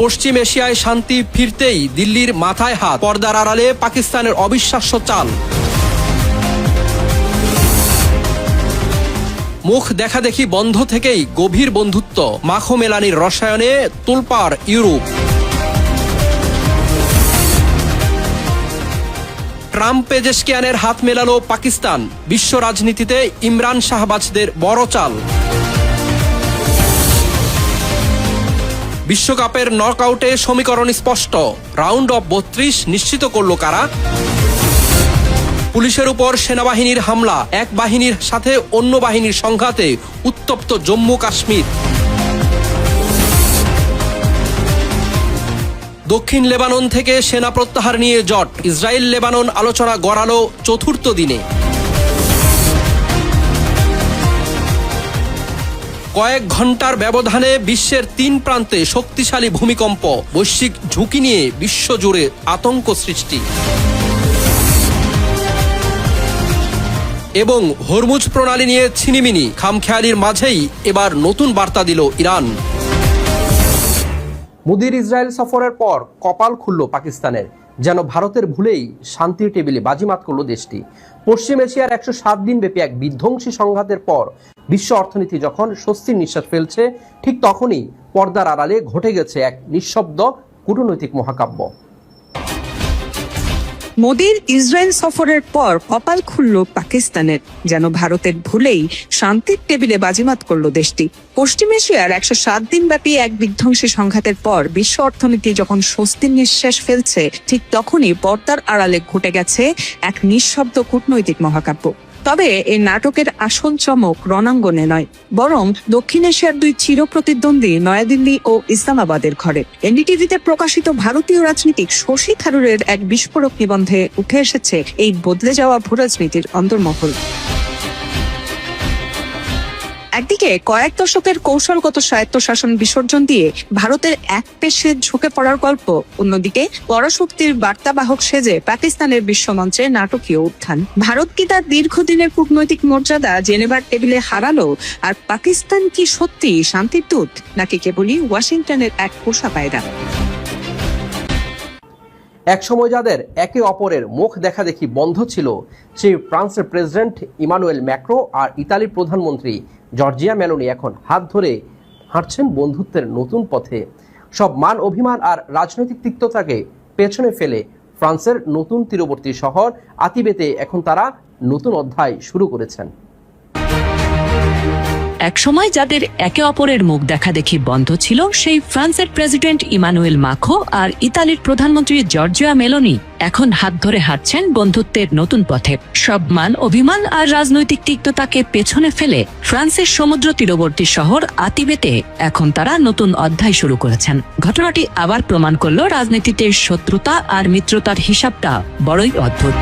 পশ্চিম এশিয়ায় শান্তি ফিরতেই দিল্লির মাথায় হাত, পর্দার আড়ালে পাকিস্তানের অবিশ্বাস্য চাল। মুখ দেখাদেখি বন্ধ থেকেই গভীর বন্ধুত্ব, মাখো মেলানির রসায়নে তোলপাড় ইউরোপ। ট্রাম্প পেজেশকিয়ানের হাত মেলালো পাকিস্তান, বিশ্ব রাজনীতিতে ইমরান শাহবাজদের বড় চাল। বিশ্বকাপের নকআউটে সমীকরণ স্পষ্ট, রাউন্ড অফ 32 নিশ্চিত করল কারা? পুলিশের উপর সেনাবাহিনীর হামলা, এক বাহিনীর সাথে অন্য বাহিনীর সংঘাতে উত্তপ্ত জম্মু কাশ্মীর। দক্ষিণ লেবানন থেকে সেনা প্রত্যাহার নিয়ে জট, ইসরায়েল লেবানন আলোচনা গড়ালো চতুর্থ দিনে। কয়েক ঘন্টার ব্যবধানে বিশ্বের 3 প্রান্তে শক্তিশালী ভূমিকম্প, বৈশ্বিক ঝুঁকি নিয়ে বিশ্বজুড়ে আতঙ্ক সৃষ্টি। এবং হরমুজ প্রণালী নিয়ে ছিনিমিনি, খামখেয়ালির মাঝেই এবার নতুন বার্তা দিল ইরান। মোদির ইসরায়েল সফরের পর কপাল খুলল পাকিস্তানের, যেন ভারতের ভুলেই শান্তির টেবিলে বাজিমাত করল দেশটি। পশ্চিম এশিয়ার 107 দিন ব্যাপী এক বিধ্বংসী সংঘাতের পর বিশ্ব অর্থনীতি যখন স্বস্তির নিঃশ্বাস ফেলছে, ঠিক তখনই পর্দার আড়ালে ঘটে গেছে এক নিঃশব্দ কূটনৈতিক মহাকাব্য। মোদির ইসরায়েল সফরের পর কপাল খুলল পাকিস্তানের, যেন ভারতের ভুলেই শান্তির টেবিলে বাজিমাত করল দেশটি। পশ্চিম এশিয়ার 107 দিন ব্যাপী এক বিধ্বংসী সংঘাতের পর বিশ্ব অর্থনীতি যখন স্বস্তির নিঃশ্বাস ফেলছে, ঠিক তখনই পর্দার আড়ালে ঘটে গেছে এক নিঃশব্দ কূটনৈতিক মহাকাব্য। তবে এই নাটকের আসল চমক রণাঙ্গনে নয়, বরং দক্ষিণ এশিয়ার 2 চিরপ্রতিদ্বন্দ্বী নয়াদিল্লি ও ইসলামাবাদের ঘরে। এনডিটিভিতে প্রকাশিত ভারতীয় রাজনীতিক শশী থারুরের এক বিস্ফোরক নিবন্ধে উঠে এসেছে এই বদলে যাওয়া ভূরাজনীতির অন্তর্মহল। একদিকে কয়েক দশকের কৌশলগত স্বায়ত্তশাসন বিসর্জন দিয়ে ভারতের এক পেশে ঝুঁকে পড়ার গল্প, অন্যদিকে পরাশক্তির বার্তাবাহক সেজে পাকিস্তানের বিশ্বমঞ্চে নাটকীয় উত্থান। ভারত কি তার দীর্ঘদিনের কূটনৈতিক মর্যাদা জেনেভার টেবিলে হারালো? আর পাকিস্তান কি সত্যি শান্তির দূত, নাকি কেবলই ওয়াশিংটনের এক পোষা পায়রা? একসময় যাদের একে অপরের মুখ দেখাদেখি বন্ধ ছিল, সেই ফ্রান্সের প্রেসিডেন্ট ইমানুয়েল ম্যাক্রো আর ইতালির প্রধানমন্ত্রী জর্জিয়া মেলোনি এখন হাত ধরে হাঁটছেন বন্ধুত্বের নতুন পথে। সব মান অভিমান আর রাজনৈতিক তিক্ততাকে পেছনে ফেলে ফ্রান্সের নতুন তীরবর্তী শহর আতিবেতে এখন তারা নতুন অধ্যায় শুরু করেছেন। একসময় যাদের একে অপরের মুখ দেখাদেখি বন্ধ ছিল, সেই ফ্রান্সের প্রেসিডেন্ট ইমানুয়েল মাখো আর ইতালির প্রধানমন্ত্রী জর্জিয়া মেলোনি এখন হাত ধরে হাঁটছেন বন্ধুত্বের নতুন পথে। সব মান অভিমান আর রাজনৈতিক তিক্ততাকে পেছনে ফেলে ফ্রান্সের সমুদ্র তীরবর্তী শহর আতিবেতে এখন তারা নতুন অধ্যায় শুরু করেছেন। ঘটনাটি আবার প্রমাণ করল রাজনীতিতে শত্রুতা আর মিত্রতার হিসাবটা বড়ই অদ্ভুত।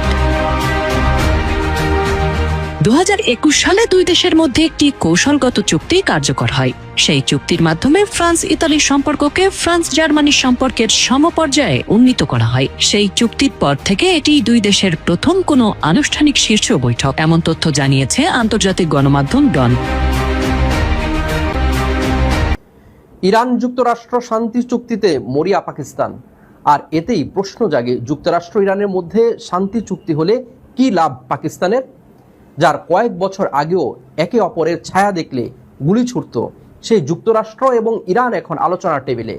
2021 সালে 2 দেশের মধ্যে একটি কৌশলগত চুক্তি কার্যকর হয়। সেই চুক্তির মাধ্যমে ফ্রান্স ইতালির সম্পর্ককে ফ্রান্স জার্মানির সম্পর্কের সমপর্যায়ে উন্নীত করা হয়। সেই চুক্তির পর থেকে এটি 2 দেশের প্রথম কোনো আনুষ্ঠানিক শীর্ষ বৈঠক, এমন তথ্য জানিয়েছে আন্তর্জাতিক গণমাধ্যম ডন। ইরান যুক্তরাষ্ট্র শান্তি চুক্তিতে মরিয়া পাকিস্তান, আর এতেই প্রশ্ন জাগে যুক্তরাষ্ট্র ইরানের মধ্যে শান্তি চুক্তি হলে কি লাভ পাকিস্তানের, যার কয়েক বছর আগেও একে অপরের ছায়া দেখলে গুলি ছুটত সেই যুক্তরাষ্ট্র এবং ইরান এখন আলোচনার টেবিলে,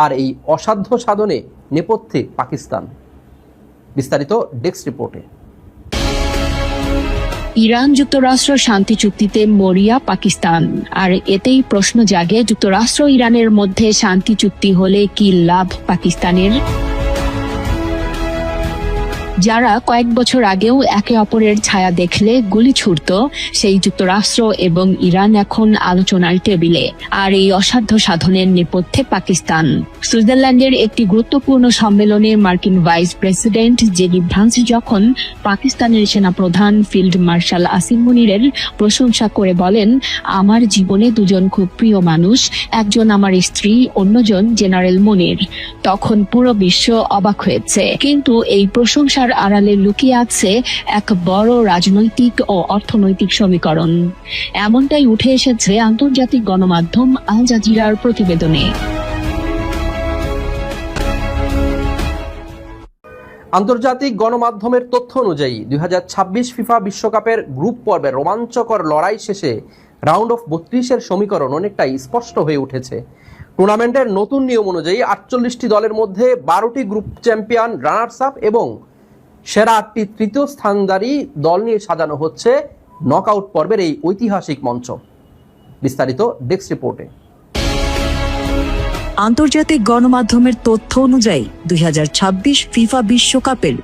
আর এই অসাধ্য সাধনে নেপথ্যে পাকিস্তান। বিস্তারিত ডেস্ক রিপোর্টে। ইরান যুক্তরাষ্ট্র শান্তি চুক্তিতে মরিয়া পাকিস্তান, আর এতেই প্রশ্ন জাগে যুক্তরাষ্ট্র ইরানের মধ্যে শান্তি চুক্তি হলে কি লাভ পাকিস্তানের। যারা কয়েক বছর আগেও একে অপরের ছায়া দেখলে গুলি ছুড়ত, সেই যুক্তরাষ্ট্র এবং ইরান এখন আলোচনার টেবিলে, আর এই অসাধ্য সাধনের নেপথ্যে পাকিস্তান। সুইজারল্যান্ডের একটি গুরুত্বপূর্ণ সম্মেলনে মার্কিন ভাইস প্রেসিডেন্ট জেডি ভান্স যখন পাকিস্তানের সেনাপ্রধান ফিল্ড মার্শাল আসিম মুনিরের প্রশংসা করে বলেন, আমার জীবনে 2 জন খুব প্রিয় মানুষ, একজন আমার স্ত্রী, অন্যজন জেনারেল মুনির, তখন পুরো বিশ্ব অবাক হয়েছে। কিন্তু এই প্রশংসার আড়ালে লুকিয়ে আছে এক বড় রাজনৈতিক ও অর্থনৈতিক সমীকরণ। এমনটাই উঠে এসেছে আন্তর্জাতিক গণমাধ্যম আল জাজিরার প্রতিবেদনে। আন্তর্জাতিক গণমাধ্যমের তথ্য অনুযায়ী 2026 ফিফা বিশ্বকাপের গ্রুপ পর্বের রোমাঞ্চকর লড়াই শেষে রাউন্ড অফ 32-এর সমীকরণ অনেকটাই স্পষ্ট হয়ে উঠেছে। টুর্নামেন্টের নতুন নিয়ম অনুযায়ী 48টি দলের মধ্যে 12টি গ্রুপ চ্যাম্পিয়ন, রানার্স আপ এবং সেরা 8টি তৃতীয় স্থানধারী দল নিয়ে সাজানো হচ্ছে নকআউট পর্বের এই ঐতিহাসিক মঞ্চ। বিস্তারিত ডেস্ক রিপোর্টে। আন্তর্জাতিক গণমাধ্যমের তথ্য অনুযায়ী 2026 ফিফা বিশ্বকাপের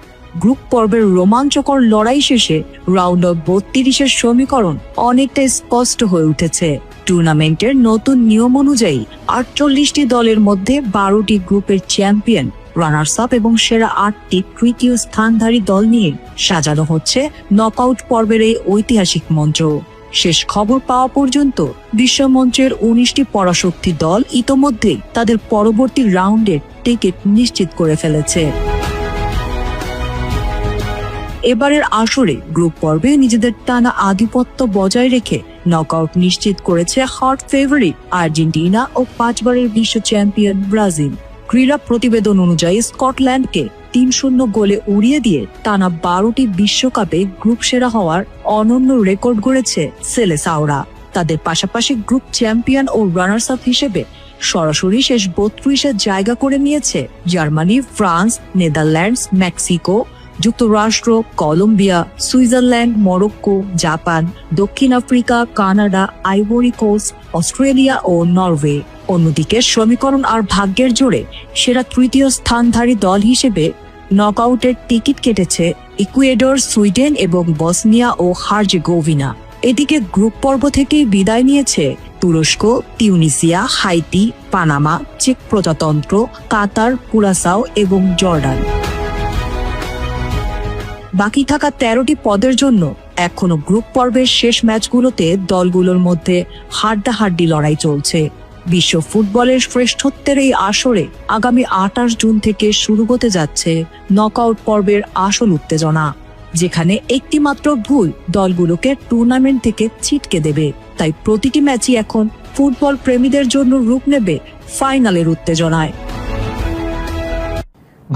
গ্রুপ পর্বের রোমাঞ্চকর লড়াই শেষে রাউন্ড অফ 32-এর সমীকরণ অনেকটা স্পষ্ট হয়ে উঠেছে। টুর্নামেন্টের নতুন নিয়ম অনুযায়ী 48টি দলের মধ্যে 12টি গ্রুপের চ্যাম্পিয়ন, রানার্স আপ এবং সেরা 8টি তৃতীয় স্থানধারী দল নিয়ে সাজানো হচ্ছে নকআউট পর্বের এই ঐতিহাসিক মঞ্চ। শেষ খবর পাওয়া পর্যন্ত বিশ্বমঞ্চের 19টি পরাশক্তি দল ইতোমধ্যেই তাদের পরবর্তী রাউন্ডের টিকিট নিশ্চিত করে ফেলেছে। এবারের আসরে গ্রুপ পর্বে নিজেদের টানা আধিপত্য বজায় রেখে নকআউট নিশ্চিত করেছে হট ফেভারিট আর্জেন্টিনা ও 5 বারের বিশ্ব চ্যাম্পিয়ন ব্রাজিল। ক্রীড়া প্রতিবেদন অনুযায়ী স্কটল্যান্ডকে 3-0 গোলে উড়িয়ে দিয়ে টানা 12টি বিশ্বকাপে গ্রুপ সেরা হওয়ার অনন্য রেকর্ড গড়েছে সেলেসাওরা। তাদের পাশাপাশি গ্রুপ চ্যাম্পিয়ন ও রানার্স আপ হিসেবে সরাসরি শেষ 32-এ জায়গা করে নিয়েছে জার্মানি, ফ্রান্স, নেদারল্যান্ডস, মেক্সিকো, যুক্তরাষ্ট্র, কলম্বিয়া, সুইজারল্যান্ড, মরক্কো, জাপান, দক্ষিণ Africa, Canada, Ivory Coast, Australia ও নরওয়ে। অন্যদিকে সমীকরণ আর ভাগ্যের জোরে সেরা তৃতীয় স্থানধারী দল হিসেবে নকআউটের টিকিট কেটেছে ইকুয়েডর, সুইডেন এবং বসনিয়া ও হার্জেগোভিনা। এদিকে গ্রুপ পর্ব থেকে বিদায় নিয়েছে তুরস্ক, তিউনিসিয়া, হাইতি, পানামা, চেক প্রজাতন্ত্র, কাতার, কুরাসাও এবং জর্ডান। বাকি থাকা 13টি পদের জন্য এখনো গ্রুপ পর্বের শেষ ম্যাচগুলোতে দলগুলোর মধ্যে হাড্ডাহাড্ডি লড়াই চলছে। বিশ্ব ফুটবলের শ্রেষ্ঠত্বের এই আসরে আগামী 28 জুন থেকে শুরু হতে যাচ্ছে নকআউট পর্বের আসল উত্তেজনা, যেখানে একটি মাত্র ভুল দলগুলোকে টুর্নামেন্ট থেকে ছিটকে দেবে। তাই প্রতিটি ম্যাচই এখন ফুটবল প্রেমীদের জন্য রূপ নেবে ফাইনালের উত্তেজনায়।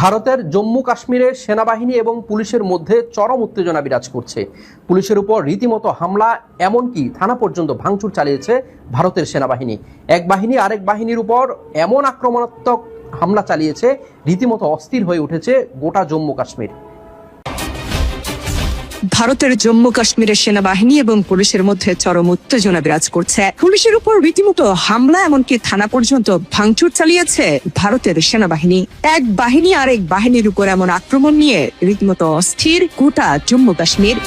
ভারতের জম্মু কাশ্মীরের সেনাবাহিনী এবং পুলিশের মধ্যে চরম উত্তেজনা বিরাজ করছে। পুলিশের উপর রীতিমতো হামলা, এমনকি থানা পর্যন্ত ভাঙচুর চালিয়েছে ভারতের সেনাবাহিনী। এক বাহিনী আরেক বাহিনীর উপর এমন আক্রমণাত্মক হামলা চালিয়েছে, রীতিমতো অস্থির হয়ে উঠেছে গোটা জম্মু কাশ্মীর। ভারতের জম্মু কাশ্মীরের সেনাবাহিনী এবং পুলিশের মধ্যে চরম উত্তেজনা বিরাজ করছে। পুলিশের উপর রীতিমতো হামলা, এমনকি থানা পর্যন্ত ভাঙচুর চালিয়েছে ভারতের সেনাবাহিনী। এক বাহিনী আরেক বাহিনীর উপর এমন আক্রমণ নিয়ে রীতিমতো অস্থির গোটা জম্মু কাশ্মীর।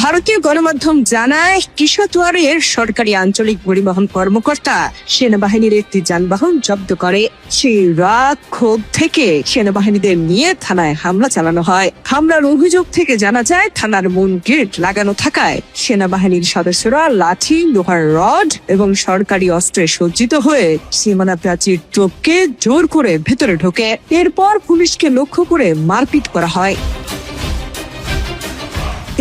ভারতীয় গণমাধ্যম জানায়, কিশতওয়াড়ের সরকারি আঞ্চলিক পরিবহন কর্মকর্তা সেনাবাহিনীর একটি যানবাহন জব্দ করে। সেই রাগ ক্ষোভ থেকে সেনাবাহিনীদের নিয়ে থানায় হামলা চালানো হয়। হামলার অভিযোগ থেকে জানা যায়, থানার মূল গেট লাগানো থাকায় সেনাবাহিনীর সদস্যরা লাঠি, লোহার রড এবং সরকারি অস্ত্রে সজ্জিত হয়ে সীমানা প্রাচীর টপকে জোর করে ভেতরে ঢোকে। এরপর পুলিশকে লক্ষ্য করে মারপিট করা হয়।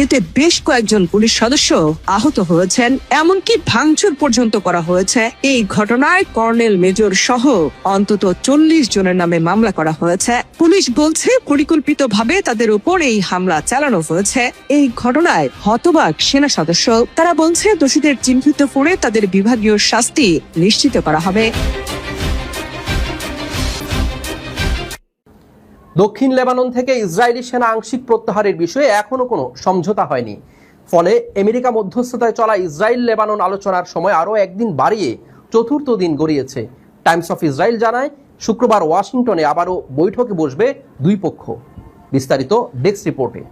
এতে বেশ কয়েকজন পুলিশ সদস্য আহত হয়েছেন, এমনকি ভাঙচুর পর্যন্ত করা হয়েছে। এই ঘটনায় কর্নেল, মেজর সহ অন্তত 40 জনের নামে মামলা করা হয়েছে। পুলিশ বলছে, পরিকল্পিতভাবে তাদের উপর এই হামলা চালানো হয়েছে। এই ঘটনায় হতবাক সেনা সদস্য। তারা বলছে, দোষীদের চিহ্নিত করে তাদের বিভাগীয় শাস্তি নিশ্চিত করা হবে। দক্ষিণ লেবানন থেকে ইসরায়েলি সেনা আংশিক প্রত্যাহারের বিষয়ে এখনো কোনো সমঝোতা হয়নি। ফলে আমেরিকা মধ্যস্থতায় চলা ইসরায়েল লেবানন আলোচনার সময় আরও একদিন বাড়িয়ে চতুর্থ দিন গড়িয়েছে। টাইমস অফ ইসরায়েল জানায়, শুক্রবার ওয়াশিংটনে আবারও বৈঠকে বসবে দুই পক্ষ। বিস্তারিত ডেস্ক রিপোর্টে।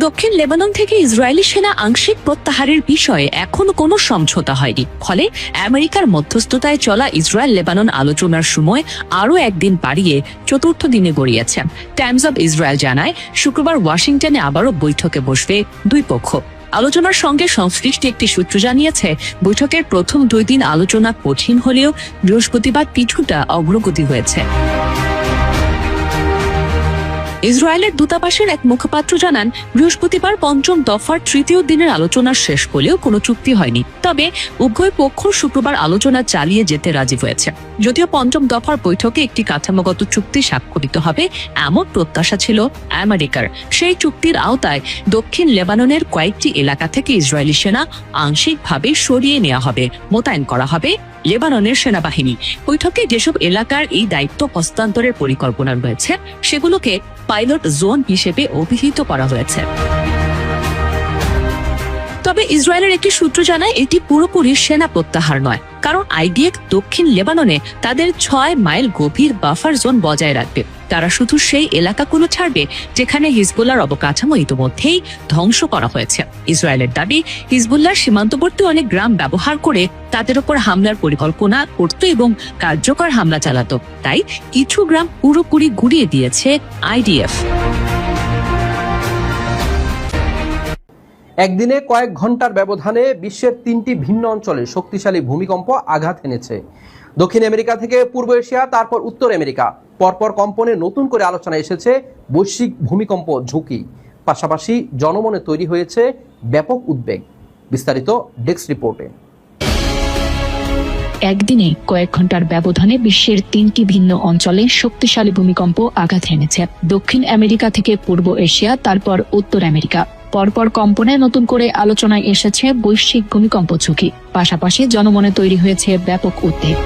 দক্ষিণ লেবানন থেকে ইসরায়েলি সেনা আংশিক প্রত্যাহারের বিষয়ে এখনো কোনো সমঝোতা হয়নি। ফলে আমেরিকার মধ্যস্থতায় চলা ইসরায়েল লেবানন আলোচনার সময় আরও একদিন বাড়িয়ে চতুর্থ দিনে গড়িয়েছে। টাইমস অব ইসরায়েল জানায়, শুক্রবার ওয়াশিংটনে আবারও বৈঠকে বসবে দুই পক্ষ। আলোচনার সঙ্গে সংশ্লিষ্ট একটি সূত্র জানিয়েছে, বৈঠকের প্রথম 2 দিন আলোচনা কঠিন হলেও বৃহস্পতিবার কিছুটা অগ্রগতি হয়েছে। ইসরায়েলের দূতাবাসের এক মুখপাত্র জানান, বৃহস্পতিবার পঞ্চম দফার তৃতীয় দিনের আলোচনা শেষ হলেও কোনো চুক্তি হয়নি। তবে উভয় পক্ষ শুক্রবার আলোচনা চালিয়ে যেতে রাজি হয়েছে। যদিও পঞ্চম দফার বৈঠকে একটি কাঠামোগত চুক্তি স্বাক্ষরিত হবে এমন প্রত্যাশা ছিল আমেরিকার। সেই চুক্তির আওতায় দক্ষিণ লেবাননের কয়েকটি এলাকা থেকে ইসরায়েলি সেনা আংশিকভাবে সরিয়ে নেওয়া হবে, মোতায়েন করা হবে লেবাননের সেনাবাহিনী। বৈঠকে যেসব এলাকার এই দায়িত্ব হস্তান্তরের পরিকল্পনা রয়েছে সেগুলোকে পাইলট জোন হিসেবে অভিহিত করা হয়েছে। তবে ইসরায়েলের একটি সূত্র জানায় এটি পুরোপুরি সেনা প্রত্যাহার নয়, কারণ আইডিএফ দক্ষিণ লেবাননে তাদের 6 মাইল গভীর বাফার জোন বজায় রাখবে। তারা শুধু সেই এলাকাগুলো ছাড়বে যেখানে হিজবুল্লাহর অবকাঠামো ইতিমধ্যেই ধ্বংস করা হয়েছে। ইসরায়েলের দাবি, হিজবুল্লাহ সীমান্তবর্তী অনেক গ্রাম ব্যবহার করে তাদের উপর হামলার পরিকল্পনা করত এবং কার্যকর হামলা চালাতো। তাই কিছু গ্রাম পুরোপুরি গুড়িয়ে দিয়েছে আইডিএফ। একদিনে কয়েক ঘন্টার ব্যবধানে বিশ্বের 3টি ভিন্ন অঞ্চলে শক্তিশালী ভূমিকম্প আঘাত এনেছে। দক্ষিণ আমেরিকা থেকে পূর্ব এশিয়া, তারপর উত্তর আমেরিকা। পরপর কম্পনে নতুন করে আলোচনা এসেছে বৈশ্বিক ভূমিকম্প ঝুঁকি। পাশাপাশি জনমনে তৈরি হয়েছে ব্যাপক উদ্বেগ। বিস্তারিত ডেস্ক রিপোর্টে। একদিনে কয়েক ঘন্টার ব্যবধানে বিশ্বের 3টি ভিন্ন অঞ্চলে শক্তিশালী ভূমিকম্প আঘাত এনেছে। দক্ষিণ আমেরিকা থেকে পূর্ব এশিয়া, তারপর উত্তর আমেরিকা। পরপর কম্পনে নতুন করে আলোচনায় এসেছে বৈশ্বিক ভূমিকম্প ঝুঁকি। পাশাপাশি জনমনে তৈরি হয়েছে ব্যাপক উদ্বেগ।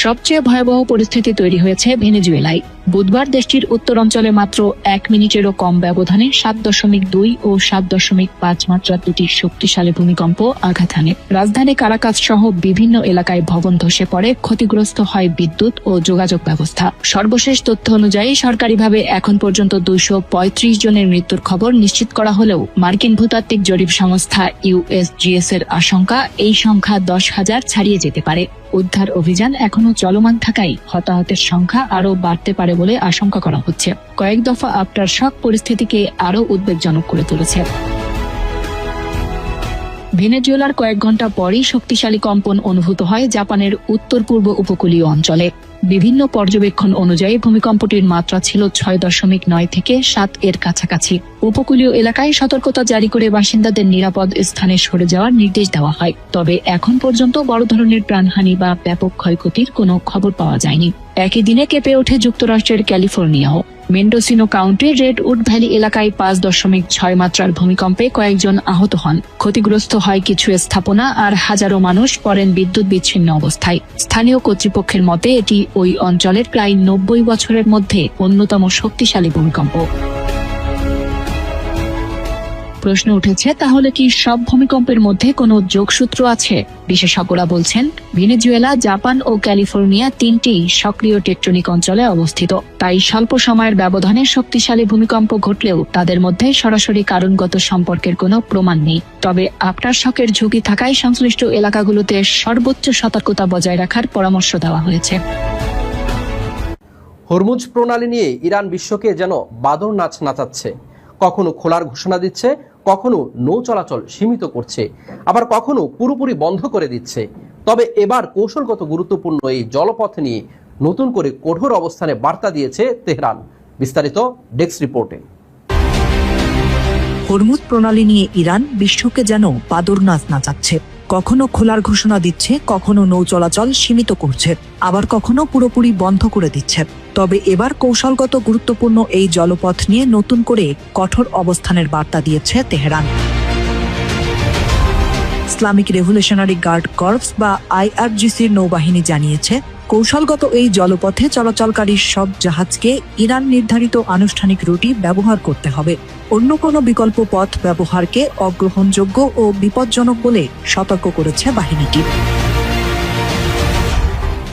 সবচেয়ে ভয়াবহ পরিস্থিতি তৈরি হয়েছে ভেনেজুয়েলায়। বুধবার দেশটির উত্তর অঞ্চলে মাত্র 1 মিনিটেরও কম ব্যবধানে 7.2 ও 7.5 মাত্রার দুটি শক্তিশালী ভূমিকম্প আঘাত হানে। রাজধানী কারাকাস সহ বিভিন্ন এলাকায় ভবন ধসে পড়ে, ক্ষতিগ্রস্ত হয় বিদ্যুৎ ও যোগাযোগ ব্যবস্থা। সর্বশেষ তথ্য অনুযায়ী সরকারিভাবে এখন পর্যন্ত 235 জনের মৃত্যুর খবর নিশ্চিত করা হলেও মার্কিন ভূতাত্ত্বিক জরিপ সংস্থা USGS এর আশঙ্কা এই সংখ্যা 10,000 ছাড়িয়ে যেতে পারে। উদ্ধার অভিযান এখনো চলমান থাকায় হতাহতের সংখ্যা আরও বাড়তে পারে বলে আশঙ্কা করা হচ্ছে। কয়েক দফা আফটার শক পরিস্থিতিকে আরও উদ্বেগজনক করে তুলেছে। ভেনেজুয়েলার কয়েক ঘন্টা পরই শক্তিশালী কম্পন অনুভূত হয় জাপানের উত্তর পূর্ব উপকূলীয় অঞ্চলে। বিভিন্ন পর্যবেক্ষণ অনুযায়ী ভূমিকম্পটির মাত্রা ছিল 6.9 থেকে 7 এর কাছাকাছি। উপকূলীয় এলাকায় সতর্কতা জারি করে বাসিন্দাদের নিরাপদ স্থানে সরে যাওয়ার নির্দেশ দেওয়া হয়। তবে এখন পর্যন্ত বড় ধরনের প্রাণহানি বা ব্যাপক ক্ষয়ক্ষতির কোনো খবর পাওয়া যায়নি। একই দিনে কেঁপে ওঠে যুক্তরাষ্ট্রের ক্যালিফোর্নিয়াও। মেন্ডোসিনো কাউন্টির রেডউড ভ্যালি এলাকায় 5.6 মাত্রার ভূমিকম্পে কয়েকজন আহত হন। ক্ষতিগ্রস্ত হয় কিছু স্থাপনা, আর হাজারো মানুষ পড়েন বিদ্যুৎ বিচ্ছিন্ন অবস্থায়। স্থানীয় কর্তৃপক্ষের মতে এটি ওই অঞ্চলের প্রায় 90 বছরের মধ্যে অন্যতম শক্তিশালী ভূমিকম্প। প্রশ্ন উঠেছে, তাহলে কি সব ভূমিকম্পের মধ্যে কোনো যোগসূত্র আছে? বিশেষজ্ঞরা বলছেন, ভেনেজুয়েলা, জাপান ও ক্যালিফোর্নিয়া 3টি সক্রিয় টেকটনিক অঞ্চলে অবস্থিত। তাই স্বল্প সময়ের ব্যবধানে শক্তিশালী ভূমিকম্প ঘটলেও তাদের মধ্যে সরাসরি কারণগত সম্পর্কের কোনো প্রমাণ নেই। তবে আফটার শকের ঝুঁকি থাকায় সংশ্লিষ্ট এলাকাগুলোতে সর্বোচ্চ সতর্কতা বজায় রাখার পরামর্শ দেওয়া হয়েছে। হরমুজ প্রণালী নিয়ে ইরান বিশ্বকে যেন বাদর নাচ নাচাচ্ছে। কখনো খোলার ঘোষণা দিচ্ছে, কখনো নৌ চলাচল সীমিত করছে, আবার কখনো পুরোপুরি বন্ধ করে দিচ্ছে। তবে এবার কৌশলগত গুরুত্বপূর্ণ এই জলপথ নিয়ে নতুন করে কঠোর অবস্থানে বার্তা দিয়েছে তেহরান। বিস্তারিত ডেস্ক রিপোর্টে। হরমুজ প্রণালী নিয়ে ইরান বিশ্বকে যেন বাদর নাচ নাচাচ্ছে। কখনো খোলার ঘোষণা দিচ্ছে, কখনো নৌ চলাচল সীমিত করছে, আবার কখনো পুরোপুরি বন্ধ করে দিচ্ছে। তবে এবার কৌশলগত গুরুত্বপূর্ণ এই জলপথ নিয়ে নতুন করে কঠোর অবস্থানের বার্তা দিয়েছে Tehran. Islamic Revolutionary Guard Corps বা IRGCর নৌবাহিনী জানিয়েছে, কৌশলগত এই জলপথে চলাচলকারী সব জাহাজকে ইরান নির্ধারিত আনুষ্ঠানিক রুটি ব্যবহার করতে হবে। অন্য কোনো বিকল্প পথ ব্যবহারকে অগ্রহণযোগ্য ও বিপজ্জনক বলে সতর্ক করেছে বাহিনীটি।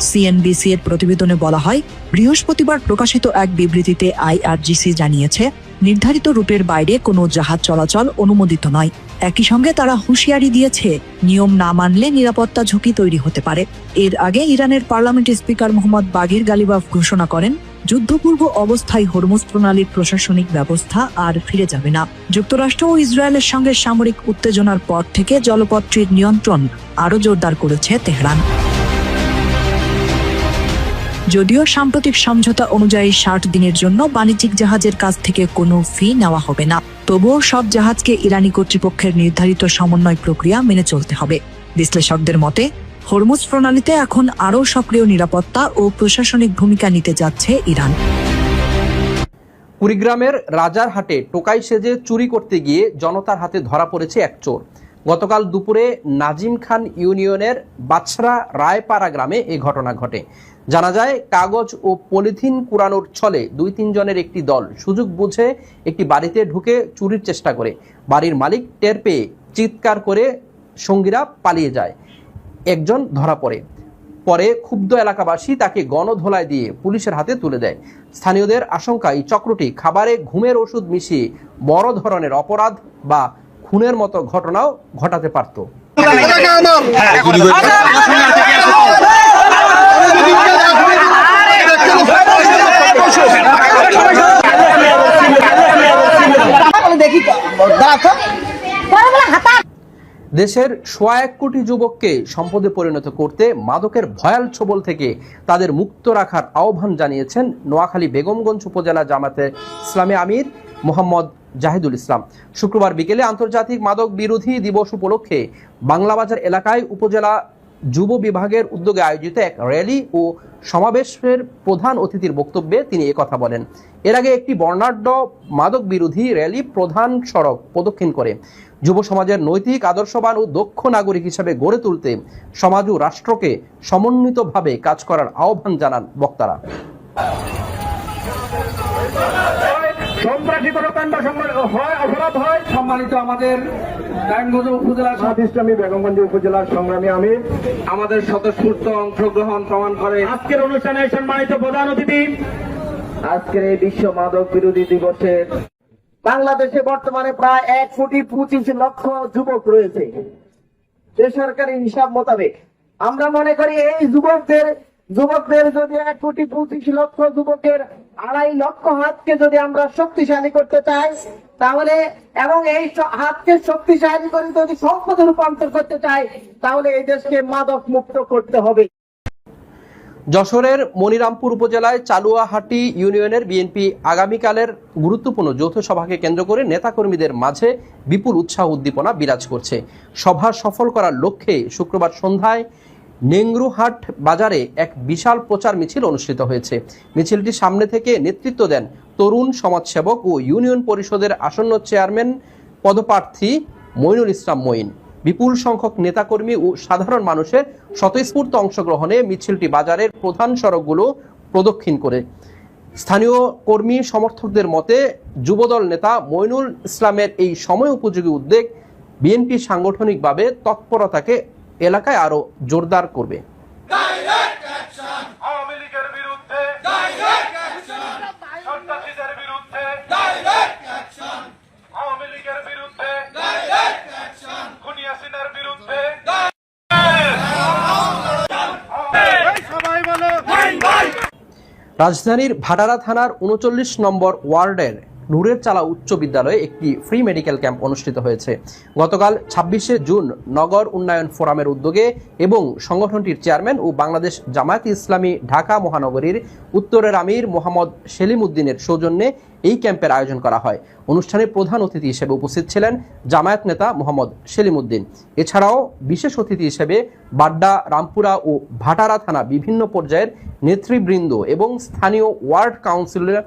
CNBC এর প্রতিবেদনে বলা হয়, বৃহস্পতিবার প্রকাশিত এক বিবৃতিতে IRGC জানিয়েছে, নির্ধারিত রুটের বাইরে কোনো জাহাজ চলাচল অনুমোদিত নয়। একই সঙ্গে তারা হুঁশিয়ারি দিয়েছে, নিয়ম না মানলে নিরাপত্তা ঝুঁকি তৈরি হতে পারে। এর আগে ইরানের পার্লামেন্ট স্পিকার মোহাম্মদ বাগির গালিবাফ ঘোষণা করেন, যুদ্ধপূর্ব অবস্থায় হরমুজ প্রণালীর প্রশাসনিক ব্যবস্থা আর ফিরে যাবে না। যুক্তরাষ্ট্র ও ইসরায়েলের সঙ্গে সামরিক উত্তেজনার পর থেকে জলপথটির নিয়ন্ত্রণ আরও জোরদার করেছে তেহরান। যদিও সাম্প্রতিক সমঝোতা অনুযায়ী 60 দিনের জন্য বাণিজ্যিক জাহাজের কাছ থেকে কোনো ফি নেওয়া হবে না, তবুও সব জাহাজকে ইরানি কর্তৃপক্ষের নির্ধারিত সমন্বয় প্রক্রিয়া মেনে চলতে হবে। বিশ্লেষকদের মতে হরমুজ প্রণালীতে এখন আরও সক্রিয় নিরাপত্তা ও প্রশাসনিক ভূমিকা নিতে যাচ্ছে ইরান। কুড়িগ্রামের রাজারহাটে টোকাই সেজে চুরি করতে গিয়ে জনতার হাতে ধরা পড়েছে এক চোর। গতকাল দুপুরে নাজিম খান ইউনিয়নের বাছরা রায়পাড়া গ্রামে এই ঘটনা ঘটে। জানা যায়, কাগজ ও পলিথিন কুড়ানোর ছলে 2-3 জনের একটি দল সুযোগ বুঝে একটি বাড়িতে ঢুকে চুরির চেষ্টা করে। বাড়ির মালিক টের পেয়ে চিৎকার করে সঙ্গীরা পালিয়ে যায়। একজন ধরা পড়ে। পরে ক্ষুব্ধ এলাকাবাসী তাকে গণধোলাই দিয়ে পুলিশের হাতে তুলে দেয়। স্থানীয়দের আশঙ্কা, এই চক্রটি খাবারে ঘুমের ওষুধ মিশিয়ে বড় ধরনের অপরাধ বা খুনের মতো ঘটনাও ঘটাতে পারত। দেশের 1.25 কোটি যুবককে সম্পদে পরিণত করতে মাদকের ভয়াল ছোবল থেকে তাদের মুক্ত রাখার আহ্বান জানিয়েছেন নোয়াখালী বেগমগঞ্জ উপজেলা জামায়াতে ইসলামী আমির মোহাম্মদ জাহিদুল ইসলাম। শুক্রবার বিকেলে আন্তর্জাতিক মাদক বিরোধী দিবস উপলক্ষে বাংলাবাজার এলাকায় উপজেলা যুব বিভাগের উদ্যোগে আয়োজিত এক র্যালি ও সমাবেশের প্রধান অতিথির বক্তব্যে তিনি একথা বলেন। এর আগে একটি বর্ণাঢ্য মাদক বিরোধী র্যালি প্রধান সড়ক প্রদক্ষিণ করে যুব সমাজের নৈতিক, আদর্শবান ও দক্ষ নাগরিক হিসেবে গড়ে তুলতে সমাজ ও রাষ্ট্রকে সমন্বিতভাবে কাজ করার আহ্বান জানান বক্তারা। সন্ত্রাসী কোনো কাণ্ড হয়, অপরাধ হয়, সম্মানিত আমাদের নারায়ণগঞ্জ উপজেলার ইসলামী বেগমগঞ্জ উপজেলার সংগ্রামী আমির আমাদের স্বতঃস্ফূর্ত অংশগ্রহণ প্রমাণ করে আজকের অনুষ্ঠানে সম্মানিত প্রধান অতিথি। আজকের এই বিশ্ব মাদক বিরোধী দিবসের বাংলাদেশে বর্তমানে প্রায় 1,25,00,000 যুবক রয়েছে। বেসরকারি হিসাব মোতাবেক আমরা মনে করি এই যুবকদের যদি 1,25,00,000 যুবকের 2.5 লক্ষ হাতকে যদি আমরা শক্তিশালী করতে চাই, তাহলে এবং এই হাতকে শক্তিশালী করে যদি সম্পদে রূপান্তর করতে চাই, তাহলে এই দেশকে মাদক মুক্ত করতে হবে। যশোরের মনিরামপুর উপজেলায় চালুয়াহাটি ইউনিয়নের বিএনপি আগামীকালের গুরুত্বপূর্ণ যৌথ সভাকে কেন্দ্র করে নেতাকর্মীদের মাঝে বিপুল উৎসাহ উদ্দীপনা বিরাজ করছে। সভা সফল করার লক্ষ্যে শুক্রবার সন্ধ্যায় নেংরুহাট বাজারে এক বিশাল প্রচার মিছিল অনুষ্ঠিত হয়েছে। মিছিলটি সামনে থেকে নেতৃত্ব দেন তরুণ সমাজসেবক ও ইউনিয়ন পরিষদের আসন্ন চেয়ারম্যান পদপ্রার্থী মইনুল ইসলাম মঈন। বিপুল সংখ্যক নেতাকর্মী ও সাধারণ মানুষের স্বতঃস্ফূর্ত অংশগ্রহণে মিছিলটি বাজারের প্রধান সড়কগুলো প্রদক্ষিণ করে। স্থানীয় কর্মী সমর্থকদের মতে যুবদল নেতা মইনুল ইসলামের এই সময় উপযোগী উদ্যোগ বিএনপি সাংগঠনিকভাবে তৎপরতাকে এলাকায় আরো জোরদার করবে। রাজধানীর ভাটারা থানার 39 নম্বর ওয়ার্ডের নূরের চালা উচ্চ বিদ্যালয়ে একটি ফ্রি মেডিকেল ক্যাম্প অনুষ্ঠিত হয়েছে। গতকাল 26শে জুন নগর উন্নয়ন ফোরামের উদ্যোগে এবং সংগঠনটির চেয়ারম্যান ও বাংলাদেশ জামায়াতে ইসলামী ঢাকা মহানগরীর উত্তরের আমির মোহাম্মদ সেলিম উদ্দিনের সৌজন্যে এই ক্যাম্পের আয়োজন করা হয়। অনুষ্ঠানে প্রধান অতিথি হিসেবে উপস্থিত ছিলেন জামায়াত নেতা মোহাম্মদ সেলিম উদ্দিন। এছাড়াও বিশেষ অতিথি হিসেবে বাড্ডা, রামপুরা ও ভাটারা থানা বিভিন্ন পর্যায়ের নেতৃবৃন্দ এবং স্থানীয় ওয়ার্ড কাউন্সিলর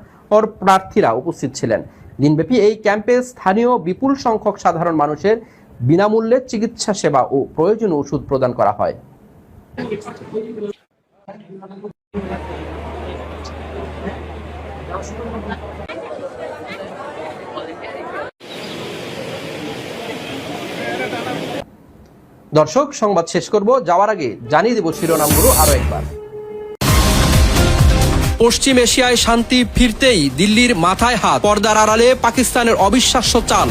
প্রার্থীরা উপস্থিত ছিলেন। দিনব্যাপী এই ক্যাম্পে স্থানীয় বিপুল সংখ্যক সাধারণ মানুষের বিনামূল্যে চিকিৎসা সেবা ও প্রয়োজনীয় ওষুধ প্রদান করা হয়। দর্শক, সংবাদ শেষ করব, যাওয়ার আগে জানিয়ে দেব শিরোনামগুলো আরো একবার। পশ্চিম এশিয়ায় শান্তি ফিরতেই দিল্লির মাথায় হাত, পর্দার আড়ালে পাকিস্তানের অবিশ্বাস্য চাল।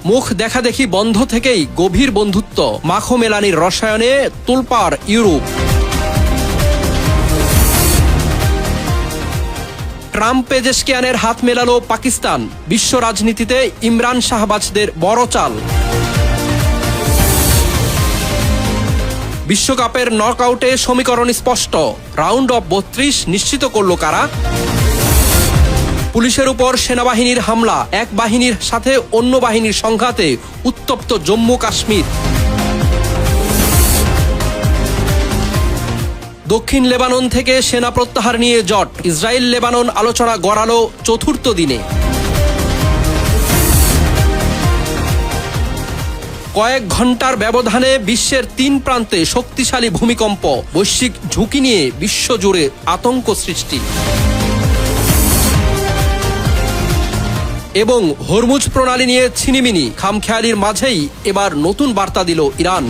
মুখ দেখাদেখি বন্ধ থেকেই গভীর বন্ধুত্ব, মাখো মেলানির রসায়নে তোলপাড় ইউরোপ। ট্রাম্প পেজেশকিয়ানের হাত মেলালো পাকিস্তান, বিশ্ব রাজনীতিতে ইমরান শাহবাজদের বড় চাল। বিশ্বকাপের নকআউটে সমীকরণ স্পষ্ট, রাউন্ড অফ 32 নিশ্চিত করল কারা? পুলিশের উপর সেনাবাহিনীর হামলা, এক বাহিনীর সাথে অন্য বাহিনীর সংঘাতে উত্তপ্ত জম্মু কাশ্মীর। দক্ষিণ লেবানন থেকে সেনা প্রত্যাহার নিয়ে জট, ইসরায়েল লেবানন আলোচনা গড়ালো চতুর্থ দিনে। কয়েক ঘন্টার ব্যবধানে বিশ্বের 3 প্রান্তে শক্তিশালী ভূমিকম্প, বৈশ্বিক ঝুঁকি নিয়ে বিশ্বজুড়ে আতঙ্ক সৃষ্টি। এবং হরমুজ প্রণালী নিয়ে ছিনিমিনি, খামখেয়ালির মাঝেই এবার নতুন বার্তা দিল ইরান।